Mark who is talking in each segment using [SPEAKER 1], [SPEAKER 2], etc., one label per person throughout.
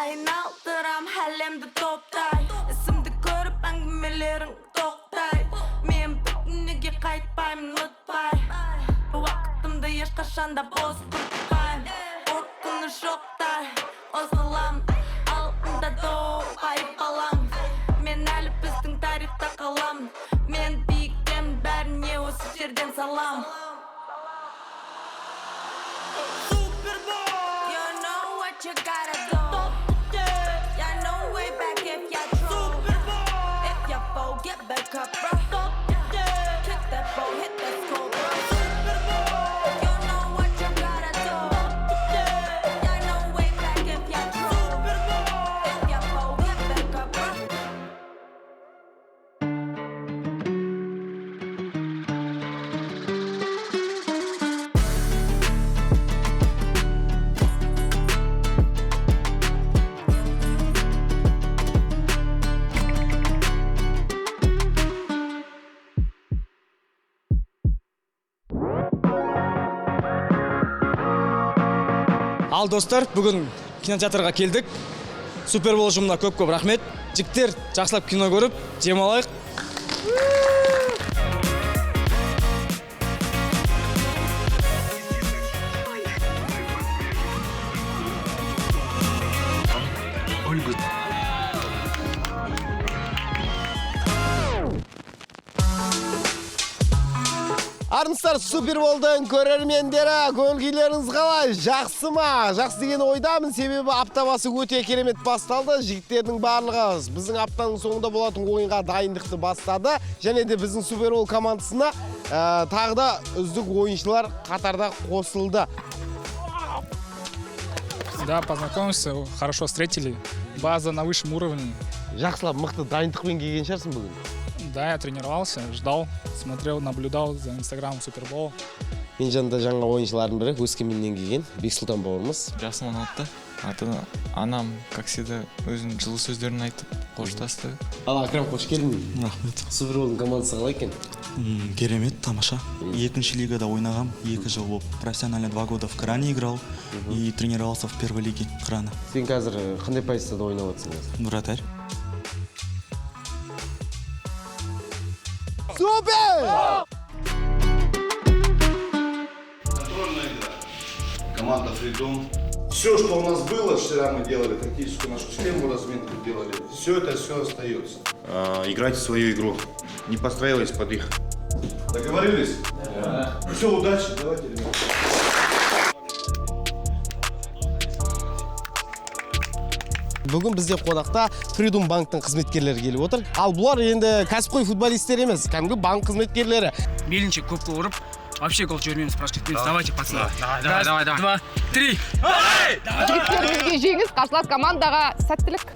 [SPEAKER 1] Айналдырам әлемді топтай ісімді көріп әңгімелерің тоқтай мен бүтінеге қайтпаймын ұмытпай уақытымды ешқашанда бос құртпаймын қорқыныш жоқтай осылам алдында доғайып қалам мен әлі біздің тарихта қалам мен биіктен бәріне осы жерден салам You gotta do. You know way back if you true. If you fall, get back up, bro. Kick that ball, hit that score, bro. You know what you gotta do. You know way back if you true. If you fall, get back up, bro.
[SPEAKER 2] Ал достар, бүгін кинотеатрға келдік. Супербол ұжымына көп-көп рахмет. Жігіттер, жақсылап кино көріп, демалайық.
[SPEAKER 3] Армысыздар, Суперболдың көрермендері, көңіл-күйлеріңіз қалай? Жақсы ма? Жақсы деген ойдамын, себебі апта басы өте керемет басталды. Жігіттердің барлығы біздің аптаның соңында болатын ойынға дайындықты бастады. Және де біздің Супербол командасына тағы да үздік ойыншылар қатарда қосылды.
[SPEAKER 4] Да, познакомился, хорошо встретили. База на высшем уровне.
[SPEAKER 3] Жақсылап, мықты дайындықпен келген шығарсың бүгін?
[SPEAKER 4] Да, я тренировался, ждал, смотрел, наблюдал за инстаграмом Супербол.
[SPEAKER 3] Мен жанында жаңа ойыншылардың бірі Өскеменнен келген Бексұлтан бауырымыз.
[SPEAKER 5] Жақсы ұнатты. Анам, как всегда, өзінің жылы сөздерін айтып, қоштасты.
[SPEAKER 3] Ал Акрам, қош келдің.
[SPEAKER 6] Рахмет.
[SPEAKER 3] Суперболдың командасы қалай екен?
[SPEAKER 6] Керемет, тамаша. Екінші лигада ойнағам, 2 жыл болып. Профессионально 2 года в Кране играл и тренировался в первой лиге Крана.
[SPEAKER 3] Сен қазір қандай позицияда ойнап отырсың?
[SPEAKER 6] Вратарь.
[SPEAKER 3] Супер!
[SPEAKER 7] Контрольная игра. Команда Freedom. Все, что у нас было, вчера мы делали тактическую нашу схему, разминку делали. Все остается. Играйте свою игру. Не подстраивайтесь под их. Договорились? Да. Все, удачи. Давайте, ребята.
[SPEAKER 3] Бүгін бізде қонақта Freedom банктың қызметкерлері келіп отыр. Ал бұлар енді кәсіпқой футболисттер емес, кәдімгі банк қызметкерлері.
[SPEAKER 8] Мейлінше көп қол ұрып, вообще гол жібермейміз, прошка етпейміз. Давайте, пацаны. Давай. 2, 3.
[SPEAKER 9] Жігіттеріңізге жеңіс, қарсылас командаға сәттілік.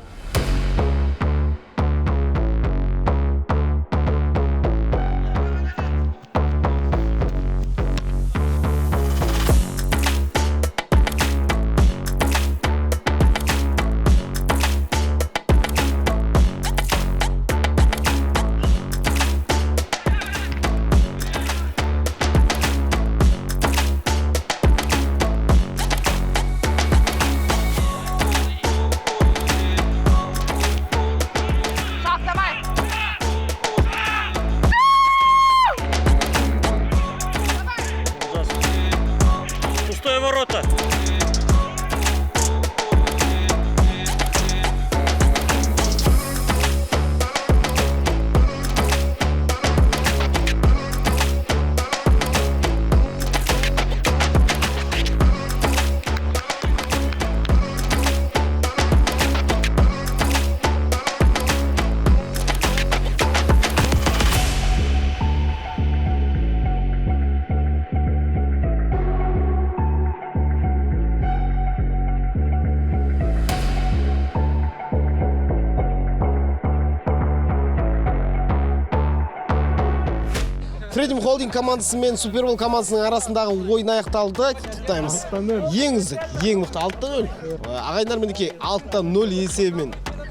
[SPEAKER 3] Freedom Holding командасы мен Супербол командасының арасындағы ойын аяқталды. Құттықтаймыз. Ең үздік, ең мықты 6-0. Ағайындар мінекей 6-0 есебімен.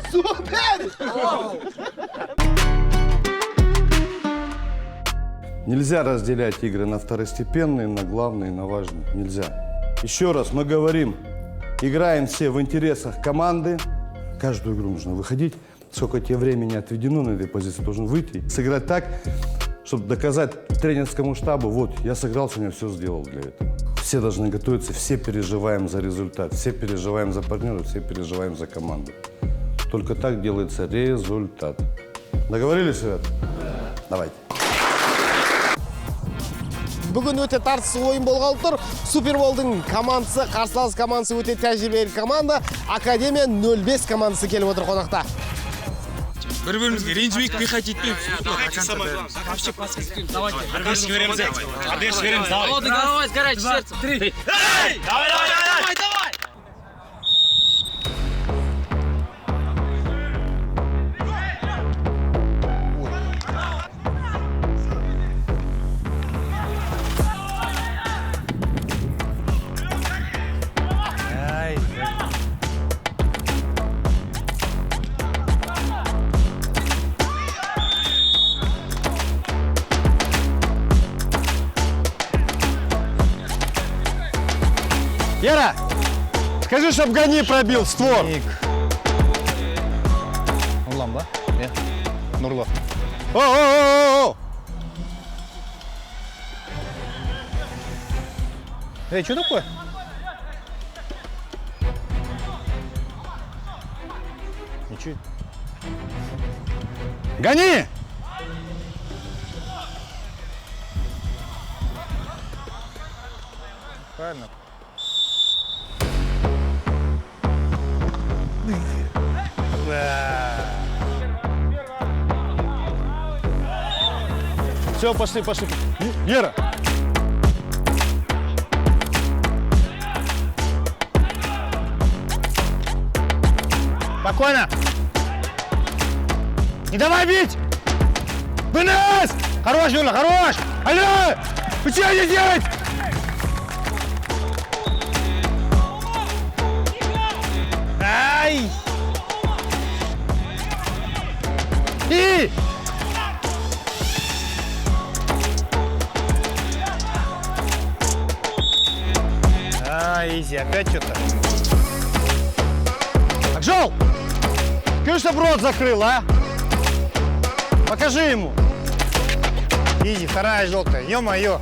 [SPEAKER 3] Супер!
[SPEAKER 7] Нельзя разделять игры на второстепенные, на главные, на важные. Нельзя. Еще раз мы говорим, играем все в интересах команды. Каждую игру нужно выходить. Сколько тебе времени отведено на этой позиции, должен выйти. Сыграть так, чтобы доказать тренерскому штабу, вот, я сыграл сегодня, все сделал для этого. Все должны готовиться, все переживаем за результат, все переживаем за партнеров, все переживаем за команду. Только так делается результат. Договорились, ребят? Давайте.
[SPEAKER 3] Бүгін өте тартысты ойын болғалы тұр. Суперболдың командасы, қарсылас командасы өте тәжірибелі команда. Академия 05 командасы келіп отыр қонақта.
[SPEAKER 8] Бір-бірімізге ренжімейік, бейхат етпейік. Вообще пас кетпейміз, давайте. Арбеш жібереміз, арбеш жібереміз, давай. О, договаривайся, горячий сердце. 3. Эй! Давай!
[SPEAKER 3] Ера, скажи, чтоб Гани пробил створ.
[SPEAKER 10] Нурлан, да? Нет. Нурлан.
[SPEAKER 3] О-о-о-о-о!
[SPEAKER 10] Эй, что такое? Ничего.
[SPEAKER 3] Гони!
[SPEAKER 10] Правильно.
[SPEAKER 3] Все, пошли. Ера!
[SPEAKER 10] Спокойно. Не давай бить! Вынос! Хорош, Юля, хорош! Алло! Вы что здесь делаете? Ай! И! Изи, опять что-то.
[SPEAKER 3] Акжол! Ты чтоб рот закрыл, а? Покажи ему.
[SPEAKER 10] Изи, вторая желтая. Ё-моё.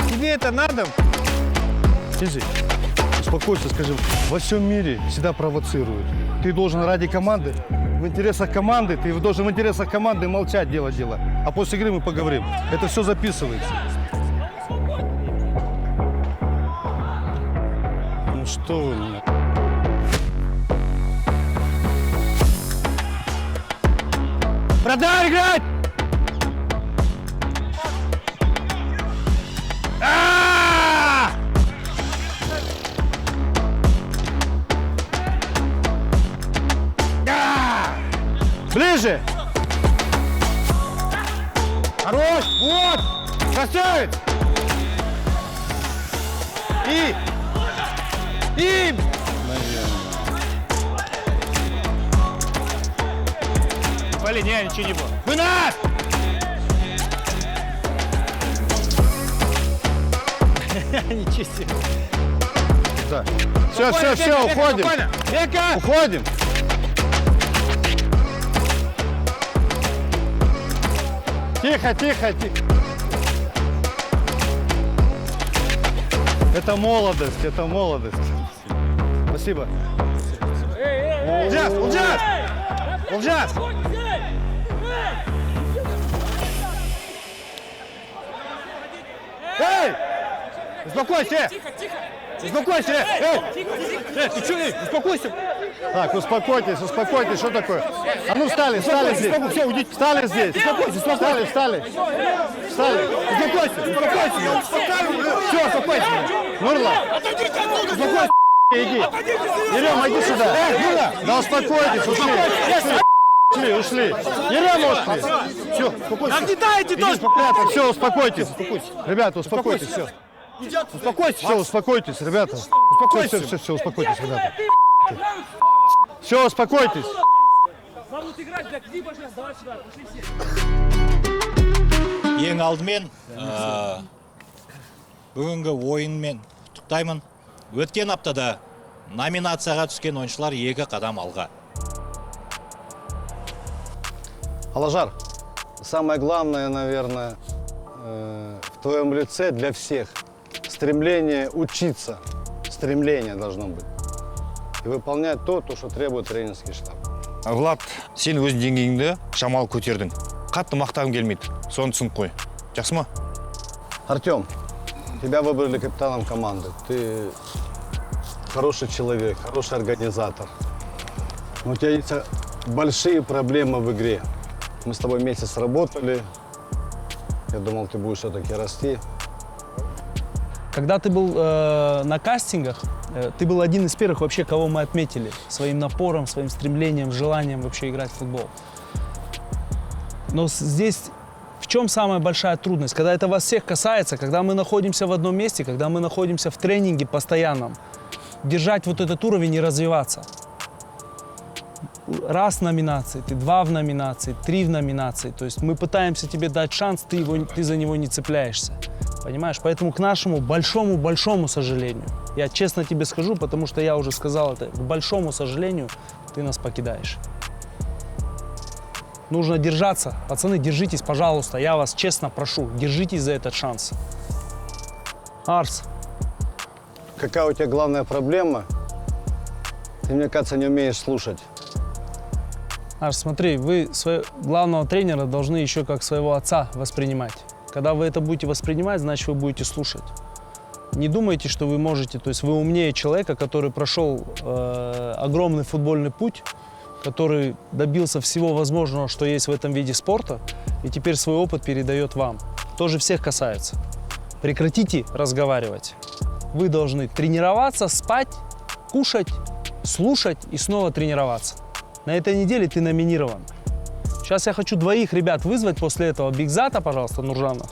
[SPEAKER 10] Тебе это надо?
[SPEAKER 3] Изи, успокойся, скажи. Во всем мире всегда провоцируют. Ты должен ради команды, в интересах команды, ты должен в интересах команды молчать, делать дело. А после игры мы поговорим. Это все записывается. Ну что вы меня?
[SPEAKER 10] Продолжай играть!
[SPEAKER 3] Ближе!
[SPEAKER 10] Хорош! Вот! Красавец! И! Блин, не, ничего не было. Вынос! Ничего себе.
[SPEAKER 3] Да. Все, уходим. Уходим. Тихо. Это молодость. Спасибо.
[SPEAKER 10] Улджас!
[SPEAKER 3] Эй!
[SPEAKER 10] Успокойся! Успокойся! Эй! Ты что, успокойся!
[SPEAKER 3] Так, успокойтесь, что такое? А ну встали здесь.
[SPEAKER 10] Все, уйдите.
[SPEAKER 3] Встали здесь. Встали.
[SPEAKER 10] Успокойся!
[SPEAKER 3] Все, успокойся. Нурла. Успокойся, иди. Ерема, иди сюда. Нурла. Да успокойтесь, ушли. Ерема, ушли. Все, успокойся.
[SPEAKER 10] Нагнетайте тоже!
[SPEAKER 3] Все, успокойтесь. Ребята, успокойтесь, все. Успокойтесь, ребята. Все, успокойтесь, ребята. Все, успокойтесь.
[SPEAKER 11] Ең алдымен
[SPEAKER 10] бүгінгі ойынмен құттықтаймын. Өткен аптада номинацияға түскен ойыншылар 2 қадам алға.
[SPEAKER 11] Алажар, самое главное, наверное, в твоем лице для всех стремление учиться, стремление должно быть и выполнять то, что требует тренерский штаб.
[SPEAKER 10] Влад, сен өз деңгейіңді шамалы көтердің. Қатты мақтағым келмейді. Соны түсініп қой. Жақсы ма?
[SPEAKER 11] Артем, тебя выбрали капитаном команды. Ты хороший человек, хороший организатор. Но у тебя есть большие проблемы в игре. Мы с тобой месяц работали. Я думал, ты будешь все-таки расти.
[SPEAKER 12] Когда ты был на кастингах, ты был один из первых вообще, кого мы отметили своим напором, своим стремлением, желанием вообще играть в футбол. Но здесь в чем самая большая трудность? Когда это вас всех касается, когда мы находимся в одном месте, когда мы находимся в тренинге постоянном, держать вот этот уровень и развиваться. Раз в номинации, ты 2 в номинации, 3 в номинации. То есть мы пытаемся тебе дать шанс, ты за него не цепляешься. Понимаешь? Поэтому к нашему большому сожалению, я честно тебе скажу, потому что я уже сказал это, к большому сожалению, ты нас покидаешь. Нужно держаться. Пацаны, держитесь, пожалуйста. Я вас честно прошу, держитесь за этот шанс. Арс.
[SPEAKER 11] Какая у тебя главная проблема? Ты, мне кажется, не умеешь слушать.
[SPEAKER 12] Арс, смотри, вы своего главного тренера должны еще как своего отца воспринимать. Когда вы это будете воспринимать, значит, вы будете слушать. Не думайте, что вы можете, то есть вы умнее человека, который прошел огромный футбольный путь, который добился всего возможного, что есть в этом виде спорта, и теперь свой опыт передает вам. Тоже всех касается. Прекратите разговаривать. Вы должны тренироваться, спать, кушать, слушать и снова тренироваться. На этой неделе ты номинирован. Сейчас я хочу 2 ребят вызвать после этого. Бигзата, пожалуйста, Нуржанов.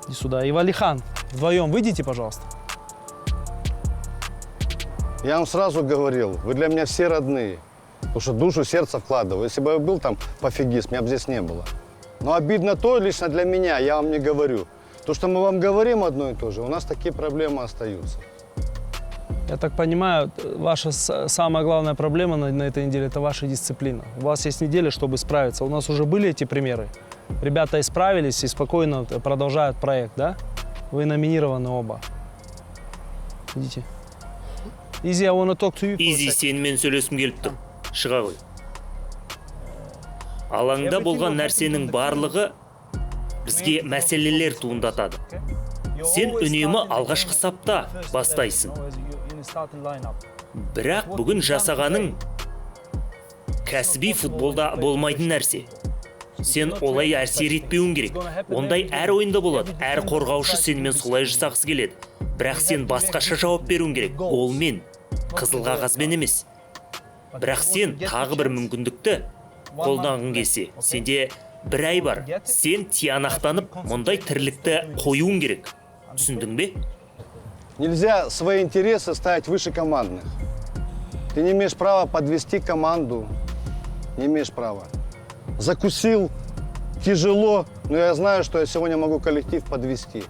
[SPEAKER 12] Иди сюда. И Валихан. Вдвоем выйдите, пожалуйста.
[SPEAKER 11] Я вам сразу говорил, вы для меня все родные. Потому что душу, сердце вкладываю. Если бы я был там пофигист, меня бы здесь не было. Но обидно то лично для меня, я вам не говорю. То, что мы вам говорим одно и то же, у нас такие проблемы остаются.
[SPEAKER 12] Я так понимаю, ваша самая главная проблема на этой неделе – это ваша дисциплина. У вас есть неделя, чтобы справиться. У нас уже были эти примеры. Ребята исправились и спокойно продолжают проект, да? Вы номинированы оба. Идите. Изи, I wanna talk to you.
[SPEAKER 13] Изи, сенімен сөйлескім келіп тұр. Шыға ғой. Алаңда болған нәрсенің барлығы бізге мәселелер туындатады. Сен үнемі алғашқы сапта бастайсың. Бірақ бүгін жасағаның кәсіби футболда болмайтын нәрсе. Сен олай әсер етпеуің керек. Ондай әр ойында болады. Әр қорғаушы сенімен солай жасағысы келеді. Бірақ сен басқаша жауап беруің керек. Ол мен, қызыл қағазбен емес. Бірақ сен тағы бір мүмкіндікті қолданғың келсе, сенде 1 ай бар. Сен тиянақтанып, мұндай тірлікті қоюың керек. Түсіндің бе?
[SPEAKER 11] Нельзя свои интересы ставить выше командных. Ты не имеешь права подвести команду. Не имеешь права. Закусил, тяжело, но я знаю, что я сегодня могу коллектив подвести.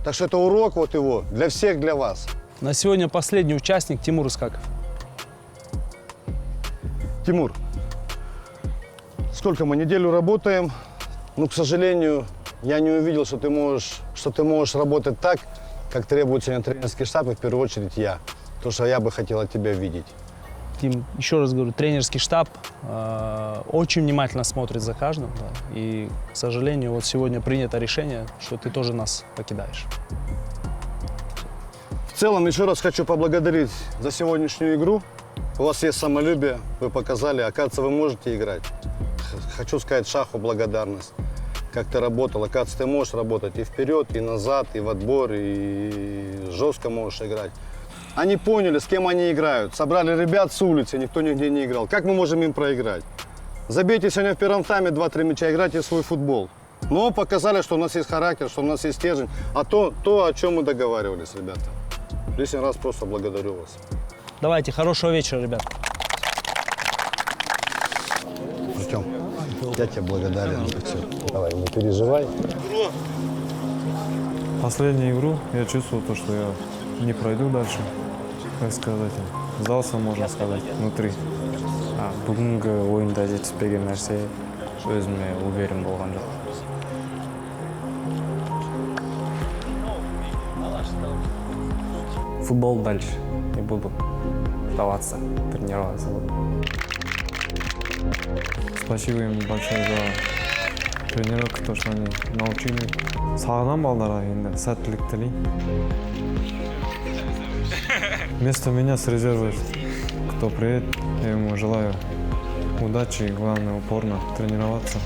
[SPEAKER 11] Так что это урок вот его для всех, для вас.
[SPEAKER 12] На сегодня последний участник Тимур Искаков.
[SPEAKER 11] Тимур, сколько мы неделю работаем, но, к сожалению, я не увидел, что ты можешь работать так, как требует сегодня тренерский штаб, и в первую очередь я. То, что я бы хотел от тебя видеть.
[SPEAKER 12] Тим, еще раз говорю, тренерский штаб очень внимательно смотрит за каждым. Да, и, к сожалению, вот сегодня принято решение, что ты тоже нас покидаешь.
[SPEAKER 11] В целом, еще раз хочу поблагодарить за сегодняшнюю игру. У вас есть самолюбие, вы показали, оказывается, вы можете играть. Хочу сказать Шаху благодарность. Как ты работал, оказывается, ты можешь работать и вперед, и назад, и в отбор, и жестко можешь играть. Они поняли, с кем они играют. Собрали ребят с улицы, никто нигде не играл. Как мы можем им проиграть? Забейте сегодня в первом тайме 2-3 мяча, играйте в свой футбол. Но показали, что у нас есть характер, что у нас есть стержень. А то, о чем мы договаривались, ребята. Лишний раз просто благодарю вас.
[SPEAKER 12] Давайте, хорошего вечера, ребят.
[SPEAKER 11] Артем, я тебе благодарен за все. Давай, не переживай.
[SPEAKER 14] Последнюю игру я чувствовал то, что я не пройду дальше. Как сказать, сдался, можно сказать, внутри.
[SPEAKER 15] Бүгінгі ойында жетіспеген нәрсе өзіме уверен болған жоқ. Футбол дальше. И буду сдаваться, тренироваться.
[SPEAKER 14] Спасибо им большое за тренировку, то, что они научили. Сағынам балдарға енді сәттілік тілеймін. Вместо меня с резерва, кто приедет, я ему желаю удачи и, главное, упорно тренироваться.